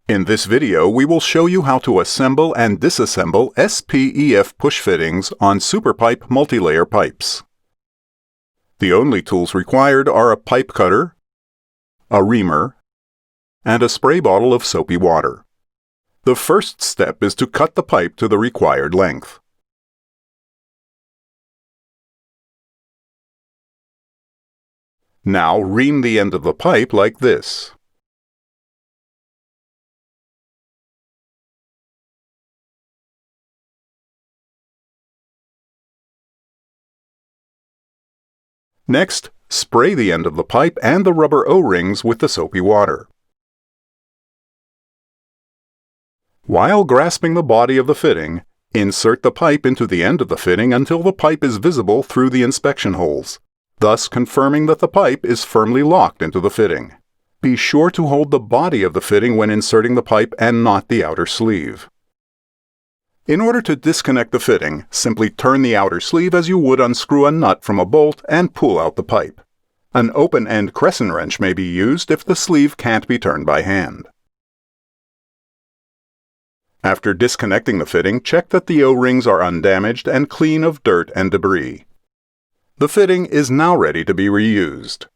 In this video, we will show you how to assemble and disassemble SPEF push fittings on SuperPipe multilayer pipes. The only tools required are a pipe cutter, a reamer, and a spray bottle of soapy water. The first step is to cut the pipe to the required length. Now ream the end of the pipe like this. Next, spray the end of the pipe and the rubber O-rings with the soapy water. While grasping the body of the fitting, insert the pipe into the end of the fitting until the pipe is visible through the inspection holes, thus confirming that the pipe is firmly locked into the fitting. Be sure to hold the body of the fitting when inserting the pipe and not the outer sleeve. In order to disconnect the fitting, simply turn the outer sleeve as you would unscrew a nut from a bolt and pull out the pipe. An open-end crescent wrench may be used if the sleeve can't be turned by hand. After disconnecting the fitting, check that the O-rings are undamaged and clean of dirt and debris. The fitting is now ready to be reused.